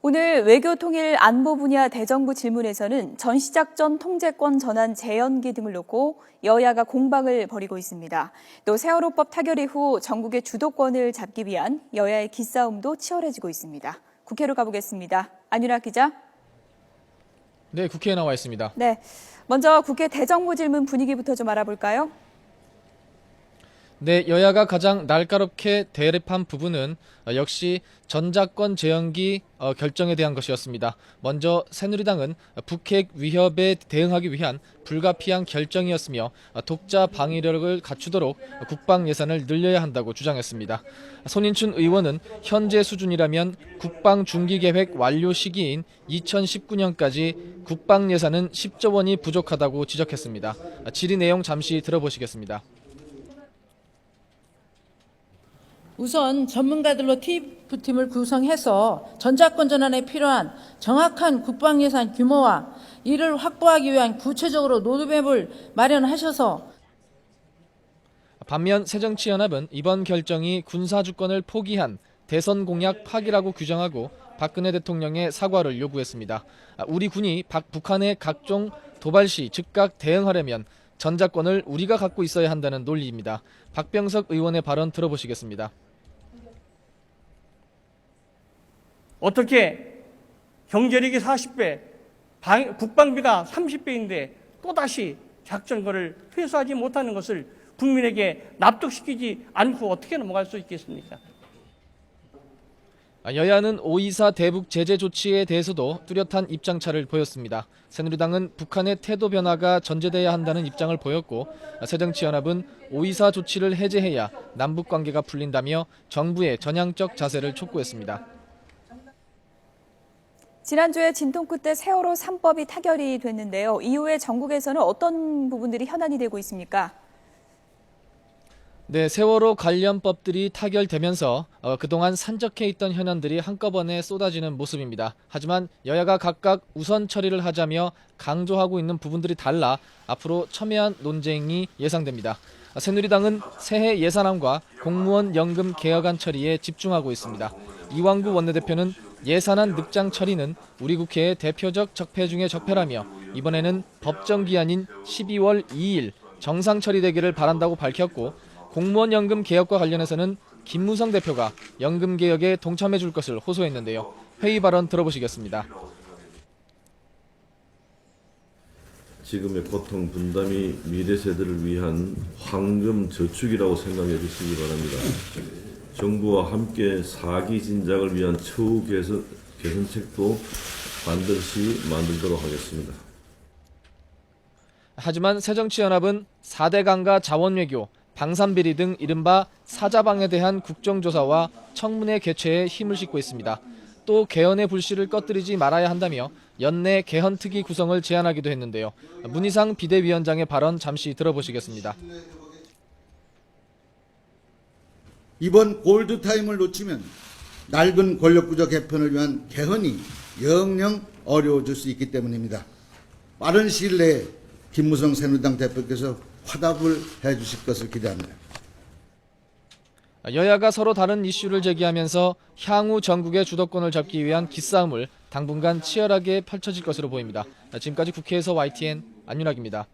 오늘 외교통일 안보 분야 대정부 질문에서는 전시작전 통제권 전환 재연기 등을 놓고 여야가 공방을 벌이고 있습니다. 또 세월호법 타결 이후 전국의 주도권을 잡기 위한 여야의 기싸움도 치열해지고 있습니다. 국회로 가보겠습니다. 안윤아 기자. 네, 국회에 나와 있습니다. 네, 먼저 국회 대정부 질문 분위기부터 좀 알아볼까요? 네, 여야가 가장 날카롭게 대립한 부분은 역시 전작권 재연기 결정에 대한 것이었습니다. 먼저 새누리당은 북핵 위협에 대응하기 위한 불가피한 결정이었으며 독자 방위력을 갖추도록 국방 예산을 늘려야 한다고 주장했습니다. 손인춘 의원은 현재 수준이라면 국방 중기 계획 완료 시기인 2019년까지 국방 예산은 10조 원이 부족하다고 지적했습니다. 질의 내용 잠시 들어보시겠습니다. 우선 전문가들로 TF팀을 구성해서 전작권 전환에 필요한 정확한 국방 예산 규모와 이를 확보하기 위한 구체적으로 로드맵을 마련하셔서 반면 새정치연합은 이번 결정이 군사주권을 포기한 대선 공약 파기라고 규정하고 박근혜 대통령의 사과를 요구했습니다. 우리 군이 북한의 각종 도발 시 즉각 대응하려면 전작권을 우리가 갖고 있어야 한다는 논리입니다. 박병석 의원의 발언 들어보시겠습니다. 어떻게 경제력이 40배, 국방비가 30배인데 또다시 작전거를 회수하지 못하는 것을 국민에게 납득시키지 않고 어떻게 넘어갈 수 있겠습니까? 여야는 5.24 대북 제재 조치에 대해서도 뚜렷한 입장차를 보였습니다. 새누리당은 북한의 태도 변화가 전제돼야 한다는 입장을 보였고 새정치연합은 5.24 조치를 해제해야 남북관계가 풀린다며 정부의 전향적 자세를 촉구했습니다. 지난주에 진통 끝에 세월호 3법이 타결이 됐는데요. 이후에 전국에서는 어떤 부분들이 현안이 되고 있습니까? 네, 세월호 관련 법들이 타결되면서 그동안 산적해 있던 현안들이 한꺼번에 쏟아지는 모습입니다. 하지만 여야가 각각 우선 처리를 하자며 강조하고 있는 부분들이 달라 앞으로 첨예한 논쟁이 예상됩니다. 새누리당은 새해 예산안과 공무원 연금 개혁안 처리에 집중하고 있습니다. 이완구 원내대표는 예산안 늑장 처리는 우리 국회의 대표적 적폐 중의 적폐라며 이번에는 법정 기한인 12월 2일 정상 처리되기를 바란다고 밝혔고 공무원 연금 개혁과 관련해서는 김무성 대표가 연금 개혁에 동참해 줄 것을 호소했는데요. 회의 발언 들어보시겠습니다. 지금의 고통 분담이 미래 세대를 위한 황금 저축이라고 생각해 주시기 바랍니다. 정부와 함께 사기 진작을 위한 처우 개선책도 반드시 만들도록 하겠습니다. 하지만 새정치연합은 4대 강과 자원외교, 방산비리 등 이른바 사자방에 대한 국정조사와 청문회 개최에 힘을 싣고 있습니다. 또 개헌의 불씨를 꺼뜨리지 말아야 한다며 연내 개헌특위 구성을 제안하기도 했는데요. 문희상 비대위원장의 발언 잠시 들어보시겠습니다. 이번 골드타임을 놓치면 낡은 권력구조 개편을 위한 개헌이 영영 어려워질 수 있기 때문입니다. 빠른 시일 내에 김무성 새누리당 대표께서 화답을 해주실 것을 기대합니다. 여야가 서로 다른 이슈를 제기하면서 향후 전국의 주도권을 잡기 위한 기싸움을 당분간 치열하게 펼쳐질 것으로 보입니다. 지금까지 국회에서 YTN 안윤학입니다.